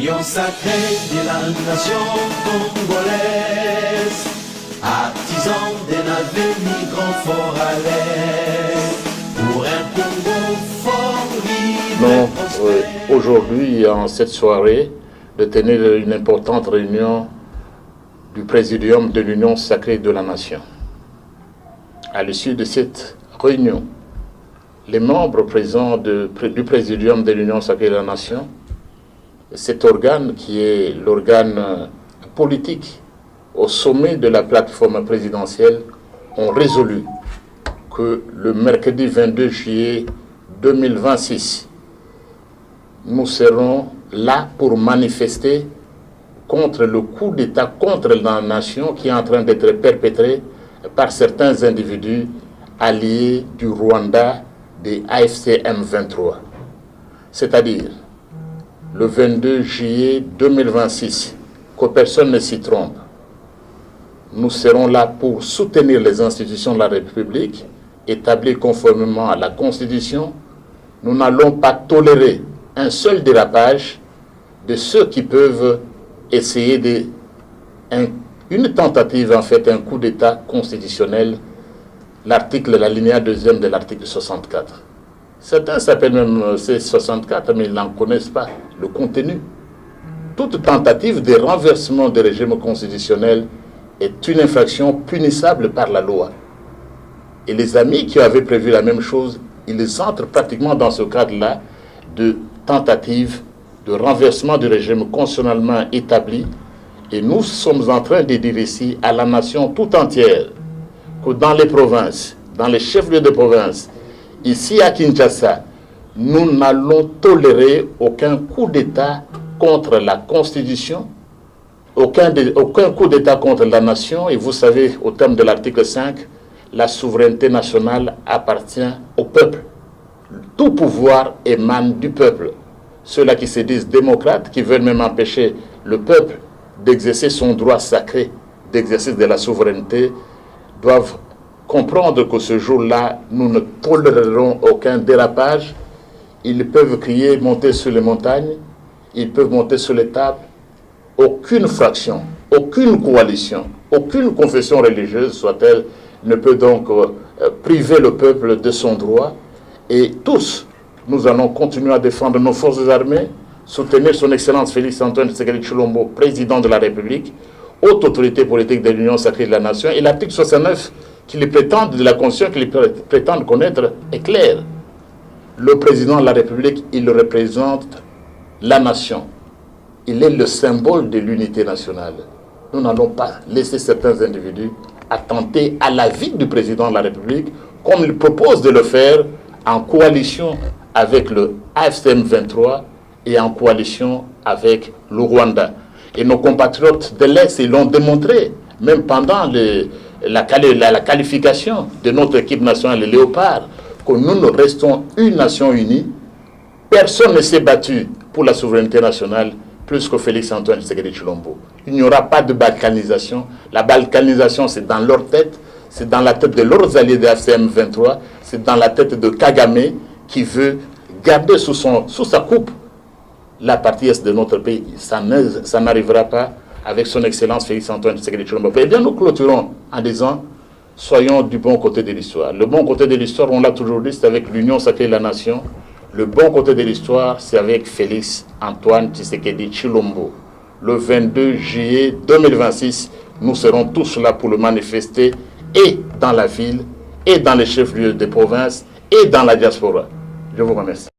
l'union sacrée de la nation congolaise, artisan d'un avenir grand fort à l'aise, pour un Congo fort, libre et prospère. Aujourd'hui, en cette soirée, de tenir une importante réunion du Présidium de l'Union sacrée de la nation. À l'issue de cette réunion, les membres présents du Présidium de l'Union sacrée de la nation, cet organe qui est l'organe politique au sommet de la plateforme présidentielle, ont résolu que le mercredi 22 juillet 2026, nous serons là pour manifester contre le coup d'État contre la nation qui est en train d'être perpétré par certains individus alliés du Rwanda des AFC M23. C'est-à-dire, le 22 juillet 2026, que personne ne s'y trompe, nous serons là pour soutenir les institutions de la République, établies conformément à la Constitution. Nous n'allons pas tolérer un seul dérapage de ceux qui peuvent essayer une tentative, en fait, un coup d'État constitutionnel, l'alinéa 2e de l'article 64. Certains s'appellent même C64, mais ils n'en connaissent pas le contenu. Toute tentative de renversement du régime constitutionnel est une infraction punissable par la loi. Et les amis qui avaient prévu la même chose, ils entrent pratiquement dans ce cadre-là de tentative de renversement du régime constitutionnellement établi. Et nous sommes en train de dire ici à la nation tout entière que dans les provinces, dans les chefs-lieux de province, ici à Kinshasa, nous n'allons tolérer aucun coup d'État contre la Constitution, aucun coup d'État contre la nation. Et vous savez, au terme de l'article 5, la souveraineté nationale appartient au peuple. Tout pouvoir émane du peuple. Ceux-là qui se disent démocrates, qui veulent même empêcher le peuple d'exercer son droit sacré d'exercice de la souveraineté, doivent comprendre que ce jour-là, nous ne tolérerons aucun dérapage. Ils peuvent crier, monter sur les montagnes, ils peuvent monter sur les tables. Aucune fraction, aucune coalition, aucune confession religieuse, soit-elle, ne peut donc priver le peuple de son droit. Et tous, nous allons continuer à défendre nos forces armées, soutenir son Excellence Félix Antoine Tshisekedi Tshilombo, président de la République, haute autorité politique de l'Union sacrée de la nation. Et l'article 69 de la Constitution qu'il prétend connaître est clair. Le président de la République, il représente la nation. Il est le symbole de l'unité nationale. Nous n'allons pas laisser certains individus attenter à la vie du président de la République, comme il propose de le faire en coalition avec le AFCM 23 et en coalition avec le Rwanda. Et nos compatriotes de l'Est, ils l'ont démontré, même pendant la qualification de notre équipe nationale, les Léopards, que nous restons une nation unie. Personne ne s'est battu pour la souveraineté nationale plus que Félix Antoine Tshisekedi Tshilombo. Il n'y aura pas de balkanisation. La balkanisation, c'est dans leur tête, c'est dans la tête de leurs alliés de AFCM 23, c'est dans la tête de Kagame qui veut garder sous sa coupe la partie est de notre pays. Ça n'arrivera pas avec son Excellence Félix Antoine Tshisekedi Tshilombo. Eh bien, nous clôturons en disant, soyons du bon côté de l'histoire. Le bon côté de l'histoire, on l'a toujours dit, c'est avec l'Union sacrée de la nation. Le bon côté de l'histoire, c'est avec Félix Antoine Tshisekedi Tshilombo. Le 22 juillet 2026, nous serons tous là pour le manifester, et dans la ville, et dans les chefs-lieux des provinces, et dans la diaspora. Je vous remercie.